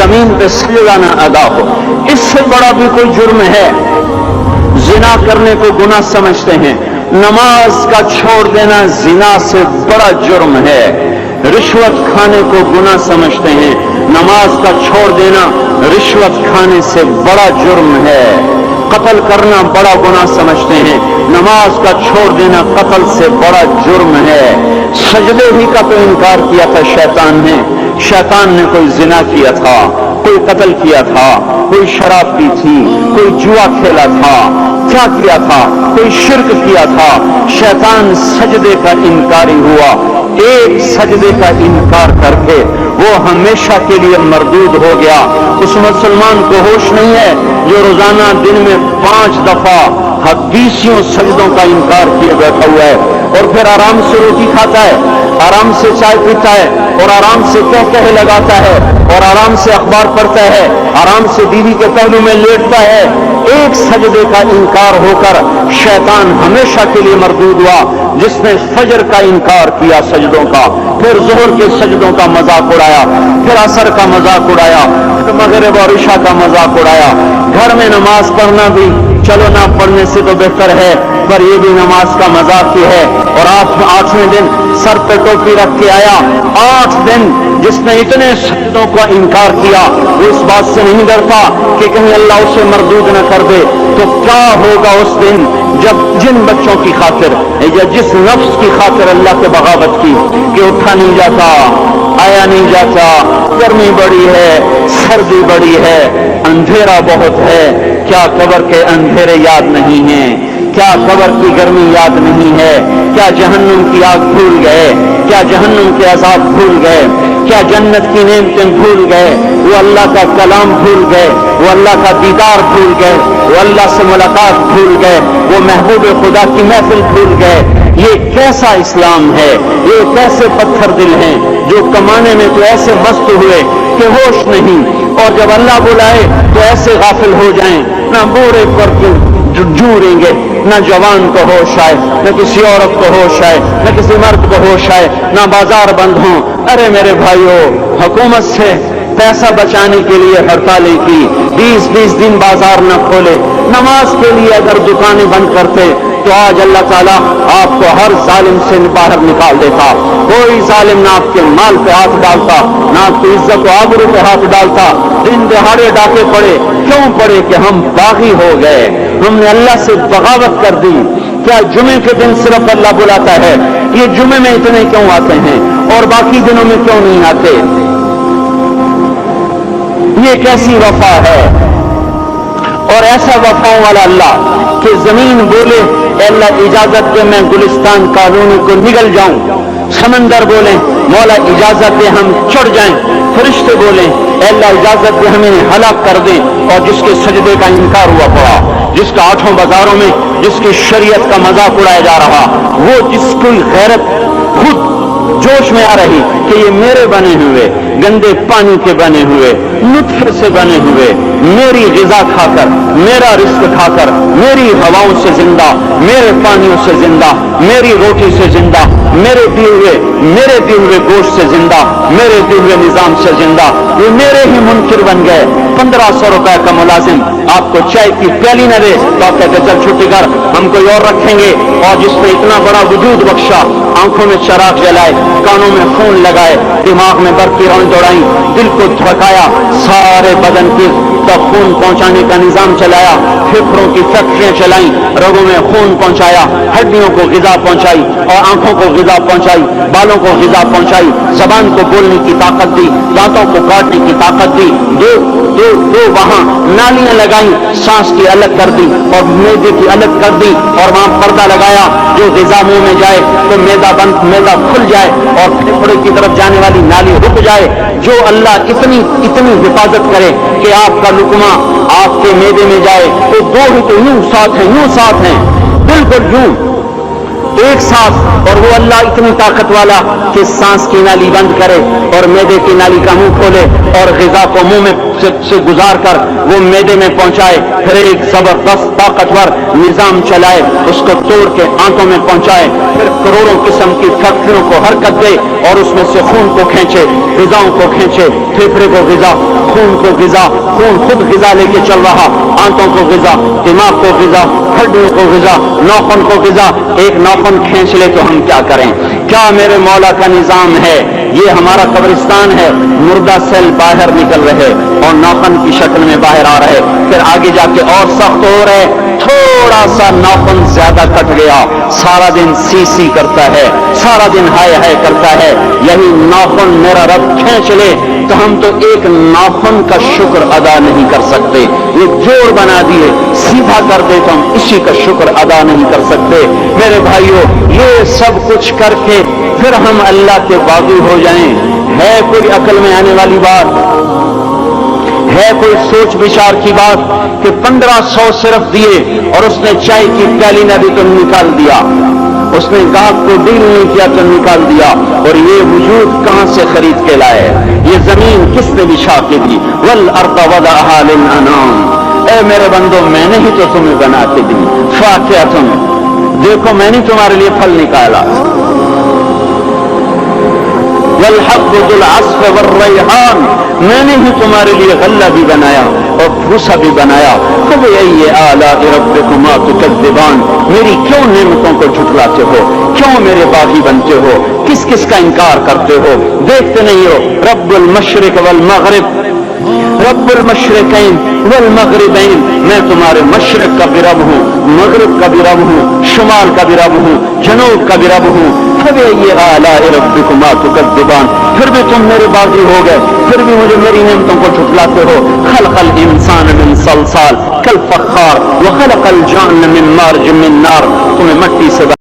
زمین پہ سجدہ نہ ادا ہو. اس سے بڑا بھی کوئی جرم ہے؟ زنا کرنے کو گناہ سمجھتے ہیں. نماز کا چھوڑ دینا زنا سے بڑا جرم ہے. رشوت کھانے کو گناہ سمجھتے ہیں. نماز کا چھوڑ دینا رشوت کھانے سے بڑا جرم ہے. قتل کرنا بڑا گناہ سمجھتے ہیں. نماز کا چھوڑ دینا قتل سے بڑا جرم ہے. سجدے ہی کا تو انکار کیا تھا شیطان نے. شیطان نے کوئی زنا کیا تھا, کوئی قتل کیا تھا, کوئی شراب پی تھی, کوئی جوا کھیلا تھا, کیا کیا تھا, کوئی شرک کیا تھا. شیطان سجدے کا انکاری ہوا. ایک سجدے کا انکار کر کے وہ ہمیشہ کے لیے مردود ہو گیا. اس مسلمان کو ہوش نہیں ہے جو روزانہ دن میں 5 دفعہ حدیثیوں سجدوں کا انکار کیے بیٹھا ہوا ہے, اور پھر آرام سے روٹی کھاتا ہے, آرام سے چائے پیتا ہے, اور آرام سے کہے لگاتا ہے, اور آرام سے اخبار پڑھتا ہے, آرام سے بیوی کے پہلو میں لیٹتا ہے. ایک سجدے کا انکار ہو کر شیطان ہمیشہ کے لیے مردود ہوا. جس نے فجر کا انکار کیا سجدوں کا, پھر ظہر کے سجدوں کا مذاق اڑایا, پھر عصر کا مذاق اڑایا, پھر مغرب اور عشاء کا مذاق اڑایا. گھر میں نماز پڑھنا بھی چلو نہ پڑھنے سے تو بہتر ہے, پر یہ بھی نماز کا مذاق ہی ہے. اور 8ویں دن سر پہ ٹوپی رکھ کے آیا. 8 دن جس نے اتنے سجدوں کا انکار کیا وہ اس بات سے نہیں ڈرتا کہ کہیں اللہ اسے مردود نہ کر دے. تو کیا ہوگا اس دن جب جن بچوں کی خاطر یا جس نفس کی خاطر اللہ کے بغاوت کی کہ اٹھا نہیں جاتا, آیا نہیں جاتا, گرمی بڑی ہے, سردی بڑی ہے, اندھیرا بہت ہے. کیا قبر کے اندھیرے یاد نہیں ہیں؟ کیا قبر کی گرمی یاد نہیں ہے؟ کیا جہنم کی آگ بھول گئے؟ کیا جہنم کے عذاب بھول گئے؟ کیا جنت کی نعمتیں بھول گئے؟ وہ اللہ کا کلام بھول گئے, وہ اللہ کا دیدار بھول گئے, وہ اللہ سے ملاقات بھول گئے, وہ محبوب خدا کی محفل بھول گئے. یہ کیسا اسلام ہے؟ یہ کیسے پتھر دل ہیں جو کمانے میں تو ایسے مست ہوئے کہ ہوش نہیں, اور جب اللہ بلائے تو ایسے غافل ہو جائیں. نہ بوڑھے پر جوریں گے, نہ جوان کو ہوش آئے, نہ کسی عورت کو ہوش آئے, نہ کسی مرد کو ہوش آئے, نہ بازار بند ہوں. ارے میرے بھائیو, حکومت سے پیسہ بچانے کے لیے ہڑتالیں کی, 20 دن بازار نہ کھولے. نماز کے لیے اگر دکانیں بند کرتے تو آج اللہ تعالیٰ آپ کو ہر ظالم سے باہر نکال دیتا. کوئی ظالم نہ آپ کے مال پہ ہاتھ ڈالتا, نہ آپ کی عزت و آبرو پہ ہاتھ ڈالتا. دن دہاڑے ڈاکے پڑے, کیوں پڑے؟ کہ ہم باغی ہو گئے, ہم نے اللہ سے بغاوت کر دی. کیا جمعے کے دن صرف اللہ بلاتا ہے؟ یہ جمعے میں اتنے کیوں آتے ہیں اور باقی دنوں میں کیوں نہیں آتے؟ یہ کیسی وفا ہے؟ اور ایسا وفاؤں والا اللہ کہ زمین بولے اے اللہ اجازت دے میں گلستان کالونی کو نگل جاؤں, سمندر بولے مولا اجازت دے ہم چڑھ جائیں, فرشتے بولیں اے اللہ اجازت دے ہمیں ہلاک کر دیں. اور جس کے سجدے کا انکار ہوا پڑا, جس کا 8 بازاروں میں جس کی شریعت کا مذاق اڑایا جا رہا, وہ جس کی غیرت خود جوش میں آ رہی کہ یہ میرے بنے ہوئے گندے پانی کے بنے ہوئے نطفے سے بنے ہوئے, میری غذا کھا کر, میرا رزق کھا کر, میری ہواؤں سے زندہ, میرے پانیوں سے زندہ, میری روٹی سے زندہ, میرے دیے ہوئے گوشت سے زندہ, میرے دیے ہوئے نظام سے زندہ, یہ میرے ہی منکر بن گئے. 1500 روپے کا ملازم آپ کو چائے کی پیالی نہ دے تو آپ کہتے چل چھٹی کر, ہم کوئی اور رکھیں گے. اور جس نے اتنا بڑا وجود بخشا, آنکھوں میں چراغ جلائے, کانوں میں خون لگائے, دماغ میں برقی روئیں دوڑائیں, دل کو دھڑکایا, سارے بدن کی تک خون پہنچانے کا نظام چلایا, پھیپھڑوں کی فیکٹریاں چلائیں, رگوں میں خون پہنچایا, ہڈیوں کو غذا پہنچائی, اور آنکھوں کو غذا پہنچائی, بالوں کو غذا پہنچائی, زبان کو بولنے کی طاقت دی, دانتوں کو کاٹنے کی طاقت دی, دو وہاں نالیاں لگائیں, سانس کی الگ کر دی اور میدے کی الگ کر دی, اور وہاں پردہ لگایا جو غذا منہ میں جائے تو میدا کھل جائے اور پھیپھڑے کی طرف جانے والی نالی رک جائے. جو اللہ اتنی حفاظت کرے کہ آپ کا لقمہ آپ کے میدے میں جائے تو 2 ہی تو یوں ساتھ ہیں, بالکل یوں. ایک ساتھ، اور وہ اللہ اتنی طاقت والا کہ سانس کی نالی بند کرے اور معدے کی نالی کا منہ کھولے اور غذا کو منہ میں سے گزار کر وہ معدے میں پہنچائے، پھر ایک زبردست طاقتور نظام چلائے، اس کو توڑ کے آنتوں میں پہنچائے، پھر کروڑوں قسم کی فیکٹریوں کو حرکت دے اور اس میں سے خون کو کھینچے، غذاؤں کو کھینچے، پھیپھڑے کو غذا، خون کو غذا، خون خود غذا لے کے چل رہا، آنتوں کو غذا، دماغ کو غذا، ہڈیوں کو غذا، ناخن کو غذا، ایک ناخن کھینچ لے تو ہم کیا کریں؟ کیا میرے مولا کا نظام ہے؟ یہ ہمارا قبرستان ہے، مردہ سیل باہر نکل رہے اور ناخن کی شکل میں باہر آ رہے، پھر آگے جا کے اور سخت ہو رہے، تھوڑا سا ناخن زیادہ کٹ گیا، سارا دن سی سی کرتا ہے، سارا دن ہائے ہائے کرتا ہے، یہی ناخن میرا رب کھینچ لے تو ہم تو ایک ناخن کا شکر ادا نہیں کر سکتے، یہ جوڑ بنا دیے سیدھا کر دے تو ہم اسی کا شکر ادا نہیں کر سکتے۔ میرے بھائیوں، یہ سب کچھ کر کے پھر ہم اللہ کے باغی ہو جائیں، ہے کوئی عقل میں آنے والی بات؟ ہے کوئی سوچ بچار کی بات کہ 1500 صرف دیے اور اس نے چائے کی پیالی نہ بھی تو نکال دیا، اس نے گاہک کو ڈیل نہیں کیا تو نکال دیا، اور یہ وجود کہاں سے خرید کے لائے؟ یہ زمین کس نے بچھا کے دی؟ والارض وضعها للانام، اے میرے بندو میں نے ہی تو تمہیں بنا کے دی، فاکہۃ، دیکھو میں نے تمہارے لیے پھل نکالا، والحب ذو العصف والریحان، میں نے ہی تمہارے لیے غلہ بھی بنایا اور بھوسا بھی بنایا، فبأي آلاء ربكما تكذبان، میری کیوں نعمتوں کو جھٹلاتے ہو؟ کیوں میرے باغی بنتے ہو؟ کس کس کا انکار کرتے ہو؟ دیکھتے نہیں ہو رب المشرق والمغرب، رب المشرقین والمغربین، میں تمہارے مشرق کا بھی رب ہوں، مغرب کا بھی رب ہوں، شمال کا بھی رب ہوں، جنوب کا بھی رب ہوں، فبأي آلاء ربكما تكذبان، پھر بھی تم میرے باغی ہو گئے، پھر بھی مجھے میری نعمتوں کو جھٹلاتے ہو۔ خلق الانسان من صلصال کالفخار وخلق الجان من مارج من نار، تمہیں مٹی سے